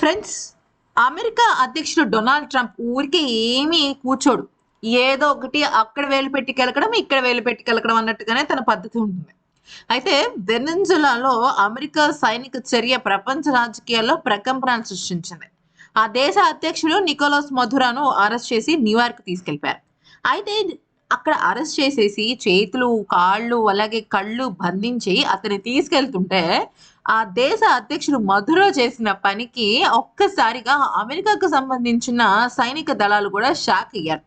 Friends, America అధ్యక్షుడు Donald Trump ఊరికే ఏమీ కూర్చోడు. ఏదో ఒకటి అక్కడ వేలు పెట్టి కెలకడం, ఇక్కడ వేలు పెట్టి కెలకడం అన్నట్టుగానే తన పద్ధతి ఉంటుంది. అయితే వెనెజులాలో అమెరికా సైనిక చర్య ప్రపంచ రాజకీయాల్లో ప్రకంపనలు సృష్టించింది. ఆ దేశ అధ్యక్షుడు నికోలస్ మధురాను అరెస్ట్ చేసి న్యూయార్క్ తీసుకెళ్లిపారు. అయితే అక్కడ అరెస్ట్ చేసేసి చేతులు, కాళ్ళు, అలాగే కళ్ళు బంధించి అతన్ని తీసుకెళ్తుంటే ఆ దేశ అధ్యక్షుడు మధురో చేసిన పనికి ఒక్కసారిగా అమెరికాకు సంబంధించిన సైనిక దళాలు కూడా షాక్ అయ్యారు.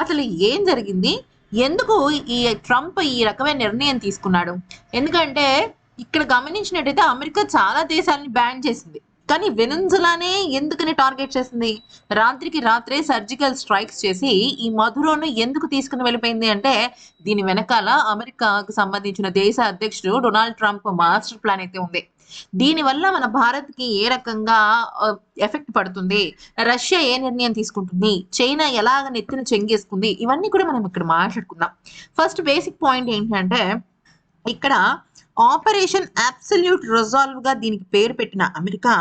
అసలు ఏం జరిగింది? ఎందుకు ఈ ట్రంప్ ఈ రకమైన నిర్ణయం తీసుకున్నాడు? ఎందుకంటే ఇక్కడ గమనించినట్టయితే అమెరికా చాలా దేశాలని బ్యాన్ చేసింది. కానీ వెనెజులానే ఎందుకని టార్గెట్ చేసింది? రాత్రికి రాత్రే సర్జికల్ స్ట్రైక్స్ చేసి ఈ మధురోను ఎందుకు తీసుకుని వెళ్ళిపోయింది అంటే దీని వెనకాల అమెరికాకు సంబంధించిన దేశ అధ్యక్షుడు డొనాల్డ్ ట్రంప్ మాస్టర్ ప్లాన్ అయితే ఉంది. దీనివల్ల మన భారత్‌కి ఏ రకంగా ఎఫెక్ట్ పడుతుంది? రష్యా ఏ నిర్ణయం తీసుకుంటుంది? చైనా ఎలాగ నెత్తిన చెంగేసుకుంది? ఇవన్నీ కూడా మనం ఇక్కడ మాట్లాడుకుందాం. ఫస్ట్ బేసిక్ పాయింట్ ఏంటంటే ఇక్కడ ఆపరేషన్ అబ్సల్యూట్ రిజాల్వ్ గా దీనికి పేరు పెట్టిన అమెరికా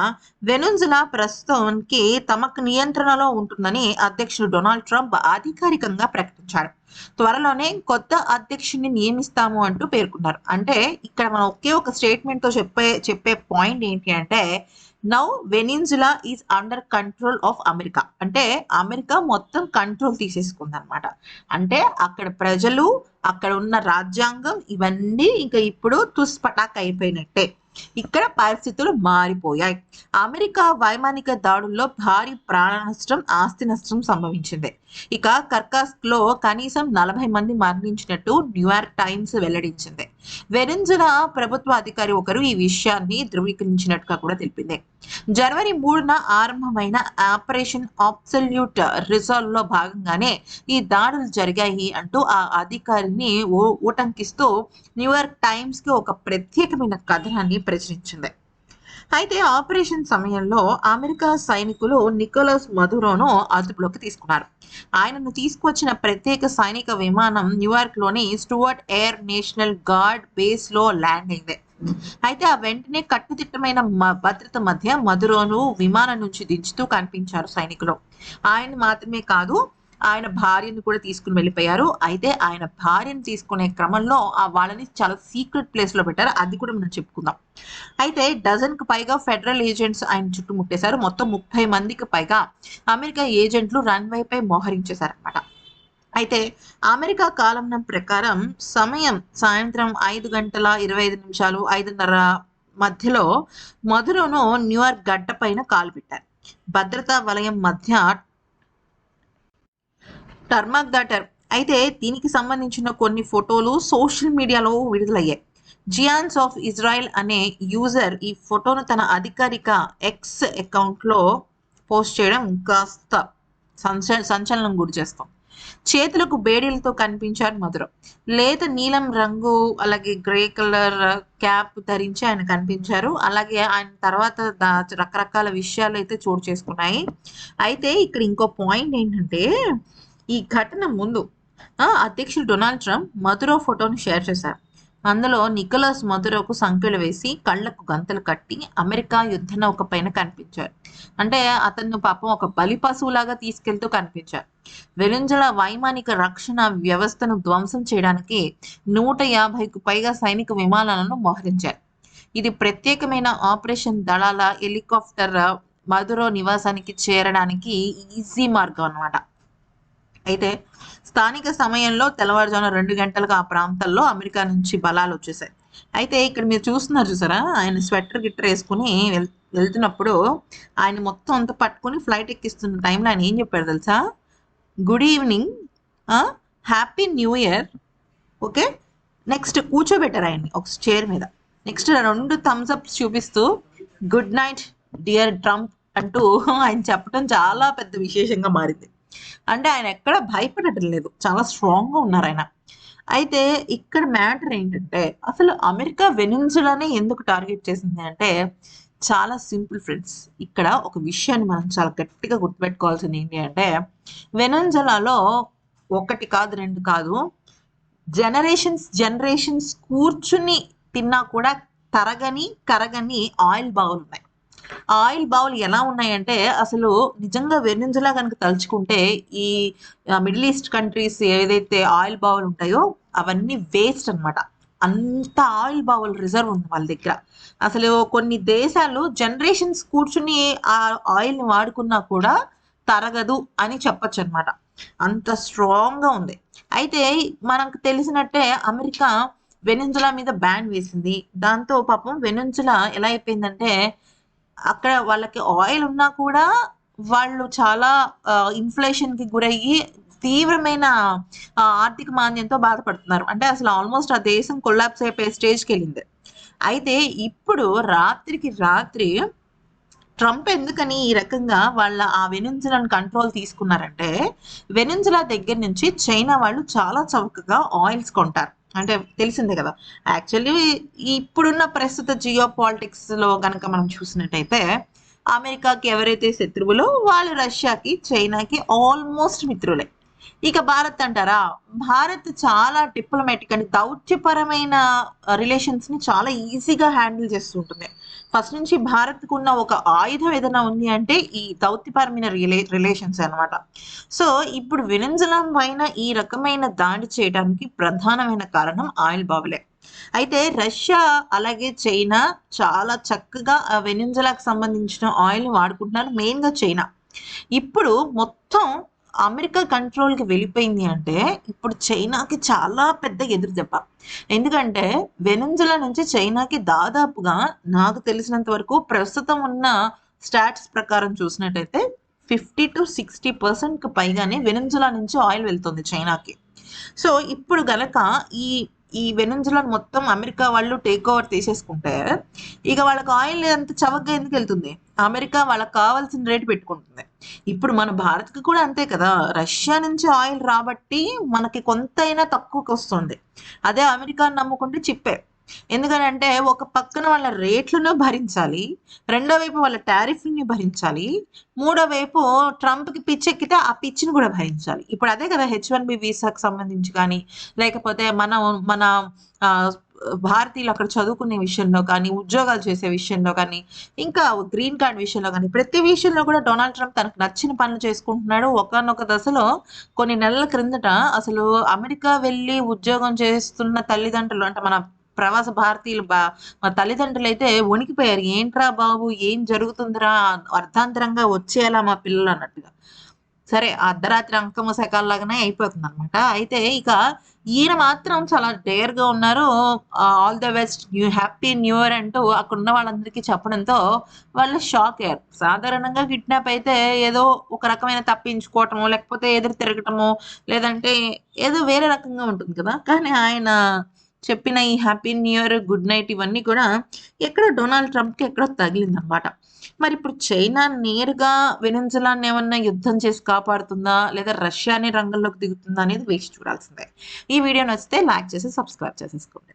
వెనుజులా ప్రస్తుతానికి తమకు నియంత్రణలో ఉంటుందని అధ్యక్షుడు డొనాల్డ్ ట్రంప్ అధికారికంగా ప్రకటించారు. త్వరలోనే కొత్త అధ్యక్షుడిని నియమిస్తాము అంటూ పేర్కొన్నారు. అంటే ఇక్కడ మనం ఒకే ఒక స్టేట్మెంట్ తో చెప్పే పాయింట్ ఏంటి అంటే now Venezuela is under control of America. అంటే అమెరికా మొత్తం కంట్రోల్ తీసేసుకుంది అనమాట. అంటే అక్కడ ప్రజలు, అక్కడ ఉన్న రాజ్యాంగం ఇవన్నీ ఇంకా ఇప్పుడు తుస్పటాక్ అయిపోయినట్టే. ఇక్కడ పరిస్థితులు మారిపోయాయి. అమెరికా వైమానిక దాడుల్లో భారీ ప్రాణ నష్టం, ఆస్తి నష్టం సంభవించింది. ఇక కర్కాస్క్ లో కనీసం 40 మంది మరణించినట్టు న్యూయార్క్ టైమ్స్ వెల్లడించింది. వెనిజులా ప్రభుత్వ అధికారి ఒకరు ఈ విషయాన్ని ధృవీకరించినట్టుగా కూడా తెలిపింది. జనవరి 3న ఆరంభమైన ఆపరేషన్ అబ్సల్యూట్ రిజాల్వ్ లో భాగంగానే ఈ దాడులు జరిగాయి అంటూ ఆ అధికారిని ఊటంకిస్తూ న్యూయార్క్ టైమ్స్ కి ఒక ప్రత్యేకమైన కథనాన్ని ప్రచురించింది. అయితే ఆపరేషన్ సమయంలో అమెరికా సైనికులు నికోలస్ మధురోను అదుపులోకి తీసుకున్నారు. ఆయనను తీసుకొచ్చిన ప్రత్యేక సైనిక విమానం న్యూయార్క్ లోని Stewart air national guard base లో ల్యాండ్ అయింది. అయితే ఆ వెంటనే కట్టుదిట్టమైన భద్రత మధ్య మధురోను విమానం నుంచి దించుతూ కనిపించారు సైనికులు. ఆయన మాత్రమే కాదు, ఆయన భార్యను కూడా తీసుకుని వెళ్ళిపోయారు. అయితే ఆయన భార్యను తీసుకునే క్రమంలో వాళ్ళని చాలా సీక్రెట్ ప్లేస్ లో పెట్టారు. అది కూడా మనం చెప్పుకుందాం. అయితే డజన్ కు పైగా ఫెడరల్ ఏజెంట్స్ ఆయన చుట్టుముట్టేశారు. మొత్తం 30 మందికి పైగా అమెరికా ఏజెంట్లు రన్వే పై మోహరించేశారనమాట. అయితే అమెరికా కాలం ప్రకారం సమయం సాయంత్రం 5:25 5:30 మధ్యలో మధురోను న్యూయార్క్ గడ్డ పైన కాలు పెట్టారు. భద్రతా వలయం మధ్య టర్మాక్ దాటారు. అయితే దీనికి సంబంధించిన కొన్ని ఫోటోలు సోషల్ మీడియాలో విడుదలయ్యాయి. జియాన్స్ ఆఫ్ ఇజ్రాయెల్ అనే యూజర్ ఈ ఫోటోను తన అధికారిక ఎక్స్ అకౌంట్ లో పోస్ట్ చేయడం కాస్త సంచలనం గురి చేస్తాం. చేతులకు బేడీలతో కనిపించారు మధుర. లేత నీలం రంగు అలాగే గ్రే కలర్ క్యాప్ ధరించి ఆయన కనిపించారు. అలాగే ఆయన తర్వాత రకరకాల విషయాలు అయితే చోటు చేసుకున్నాయి. అయితే ఇక్కడ ఇంకో పాయింట్ ఏంటంటే ఈ ఘటన ముందు అధ్యక్షుడు డొనాల్డ్ ట్రంప్ మధురో ఫోటోను షేర్ చేశారు. అందులో నికోలస్ మధురోకు సంఖ్యలు వేసి కళ్లకు గంతలు కట్టి అమెరికా యుద్ధ నౌక పైన కనిపించారు. అంటే అతను పాపం ఒక బలి పశువులాగా తీసుకెళ్తూ కనిపించారు. వెనిజులా వైమానిక రక్షణ వ్యవస్థను ధ్వంసం చేయడానికి 150కు పైగా సైనిక విమానాలను మోహరించారు. ఇది ప్రత్యేకమైన ఆపరేషన్ దళాల హెలికాప్టర్ మధురో నివాసానికి చేరడానికి ఈజీ మార్గం అన్నమాట. అయితే స్థానిక సమయంలో తెల్లవారుజామున 2 గంటలకు ఆ ప్రాంతాల్లో అమెరికా నుంచి బలాలు వచ్చేసాయి. అయితే ఇక్కడ మీరు చూస్తున్నారు చూసారా, ఆయన స్వెటర్ గిట్టర్ వేసుకుని వెళ్తున్నప్పుడు ఆయన మొత్తం అంతా పట్టుకుని ఫ్లైట్ ఎక్కిస్తున్న టైంలో ఆయన ఏం చెప్పాడు తెలుసా? Good evening, happy new year, okay. Next కూర్చోబెట్టారు ఆయన్ని ఒక చైర్ మీద. నెక్స్ట్ 2 థమ్స్ అప్స్ చూపిస్తూ గుడ్ నైట్ డియర్ ట్రంప్ అంటూ ఆయన చెప్పడం చాలా పెద్ద విశేషంగా మారింది. అంటే ఆయన ఎక్కడ భయపడటం లేదు, చాలా స్ట్రాంగ్ గా ఉన్నారు ఆయన. అయితే ఇక్కడ మ్యాటర్ ఏంటంటే అసలు అమెరికా వెనిన్జులానే ఎందుకు టార్గెట్ చేసింది అంటే చాలా సింపుల్ ఫ్రెండ్స్. ఇక్కడ ఒక విషయాన్ని మనం చాలా గట్టిగా గుర్తుపెట్టుకోవాల్సింది ఏంటి అంటే వెనిన్జులాలో 1 కాదు 2 కాదు జనరేషన్స్ కూర్చుని తిన్నా కూడా కరగని ఆయిల్ బావులు ఉన్నాయి. ఆయిల్ బావులు ఎలా ఉన్నాయంటే అసలు నిజంగా వెనిజులా కనుక తలుచుకుంటే ఈ మిడిల్ ఈస్ట్ కంట్రీస్ ఏదైతే ఆయిల్ బావులు ఉంటాయో అవన్నీ వేస్ట్ అన్నమాట. అంత ఆయిల్ బావుల్ రిజర్వ్ ఉంది వాళ్ళ దగ్గర. అసలు కొన్ని దేశాలు జనరేషన్స్ కూర్చుని ఆ ఆయిల్‌ని వాడుకున్నా కూడా తరగదు అని చెప్పొచ్చన్నమాట. అంత స్ట్రాంగ్‌గా ఉంది. అయితే మనకు తెలిసినట్టే అమెరికా వెనిజులా మీద బ్యాన్ వేసింది. దాంతో పాపం వెనిజులా ఎలా అయిపోయిందంటే అక్కడ వాళ్ళకి ఆయిల్ ఉన్నా కూడా వాళ్ళు చాలా ఇన్‌ఫ్లేషన్‌కి గురయ్యి తీవ్రమైన ఆర్థిక మాంద్యంతో బాధపడుతున్నారు. అంటే అసలు ఆల్‌మోస్ట్ ఆ దేశం కొలాప్స్ అయిపోయే స్టేజ్‌కెళ్ళింది. అయితే ఇప్పుడు రాత్రికి రాత్రి ట్రంప్ ఎందుకని ఈ రకంగా వాళ్ళ ఆ వెనిన్సులాని కంట్రోల్ తీసుకున్నారంటే, వెనిన్సులా దగ్గర నుంచి చైనా వాళ్ళు చాలా చౌకగా ఆయిల్స్ కొంటారు. అంటే తెలిసిందే కదా! యాక్చువల్లీ ఇప్పుడున్న ప్రస్తుత జియో పాలిటిక్స్‌లో గనక మనం చూసినట్టయితే, అమెరికాకి ఎవరైతే శత్రువులో వాళ్ళు రష్యాకి, చైనాకి ఆల్మోస్ట్ మిత్రులే. ఇక భారత్ అంటారా? భారత్ చాలా డిప్లొమాటిక్ అంటే దౌత్యపరమైన రిలేషన్స్‌ని చాలా ఈజీగా హ్యాండిల్ చేస్తూ ఉంటుంది. ఫస్ట్ నుంచి భారత్‌కున్న ఒక ఆయుధం ఏదైనా ఉంది అంటే ఈ దౌత్యపరమైన రిలేషన్స్ అన్నమాట. సో, ఇప్పుడు వెనిజులా పైన ఈ రకమైన దాడి చేయడానికి ప్రధానమైన కారణం ఆయిల్ బావులే. అయితే రష్యా అలాగే చైనా చాలా చక్కగా వెనిజులాకి సంబంధించిన ఆయిల్‌ని వాడుకుంటున్నారు. మెయిన్‌గా చైనా. ఇప్పుడు మొత్తం అమెరికా కంట్రోల్‌కి వెళ్ళిపోయింది అంటే, ఇప్పుడు చైనాకి చాలా పెద్ద ఎదురు దెబ్బ. ఎందుకంటే, వెనిజులా నుంచి చైనాకి దాదాపుగా నాకు తెలిసినంత వరకు ప్రస్తుతం ఉన్న స్టాట్స్ ప్రకారం చూసినట్టయితే 50-60%కి పైగానే వెనిజులా నుంచి ఆయిల్ వెళ్తుంది చైనాకి. సో, ఇప్పుడు గనక ఈ ఈ వెనిజులాని మొత్తం అమెరికా వాళ్ళు టేక్ ఓవర్ తీసేసుకుంటే, ఇక వాళ్ళకి ఆయిల్ అంత చవకగా ఎందుకెళ్తుంది? అమెరికా వాళ్ళకి కావాల్సిన రేట్ పెట్టుకుంటుంది. ఇప్పుడు మన భారత్‌కి కూడా అంతే కదా! రష్యా నుంచి ఆయిల్ రాబట్టి మనకి కొంతైనా తక్కువకొస్తుంది. అదే అమెరికాని నమ్ముకుంటే చిప్పే. ఎందుకనంటే ఒక పక్కన వాళ్ళ రేట్లను భరించాలి. రెండో వైపు వాళ్ళ టారిఫ్‌లని భరించాలి. మూడో వైపు ట్రంప్‌కి పిచ్చెక్కితే ఆ పిచ్చిని కూడా భరించాలి. ఇప్పుడు అదే కదా హెచ్-1బీ వీసాకి సంబంధించి కానీ, లేకపోతే మన ఆహ్, భారతీయులు అక్కడ చదువుకునే విషయంలో కానీ, ఉద్యోగాలు చేసే విషయంలో కానీ, ఇంకా గ్రీన్ కార్డ్ విషయంలో కానీ, ప్రతి విషయంలో కూడా డొనాల్డ్ ట్రంప్ తనకు నచ్చిన పనులు చేసుకుంటున్నాడు. ఒకానొక దశలో కొన్ని నెలల క్రిందట అసలు అమెరికా వెళ్లి ఉద్యోగం చేస్తున్న తల్లిదండ్రులు అంటే మన ప్రవాస భారతీయులు మా తల్లిదండ్రులైతే వణికిపోయారు. ఏంట్రా బాబు! ఏం జరుగుతుందిరా? అర్ధాంతరంగా వచ్చేయాలా మా పిల్లలు అన్నట్టుగా. సరే అర్ధరాత్రి అంకమ్మ శకాల్లాగానే అయిపోతుందనమాట. అయితే ఇక ఈయన మాత్రం చాలా డేర్‌గా ఉన్నారు. All the best happy new year అంటూ అక్కడున్న వాళ్ళందరికీ చెప్పడంతో వాళ్ళు షాక్ అయ్యారు. సాధారణంగా కిడ్నాప్ అయితే ఏదో ఒక రకమైన తప్పించుకోవటమో, లేకపోతే ఎదురు తిరగటమో, లేదంటే ఏదో వేరే రకంగా ఉంటుంది కదా! కానీ ఆయన చెప్పిన ఈ happy new year, good night ఇవన్నీ కూడా ఎక్కడో డొనాల్డ్ ట్రంప్‌కి ఎక్కడో తగిలిందనమాట. మరిప్పుడు చైనా నేరుగా వెనిజులాని ఏమన్నా యుద్ధం చేసి కాపాడుతుందా? లేదా రష్యానే రంగంలోకి దిగుతుందా అనేది వేచి చూడాల్సిందే. ఈ వీడియో నచ్చితే లైక్ చేసి సబ్స్క్రైబ్ చేసేసుకోండి.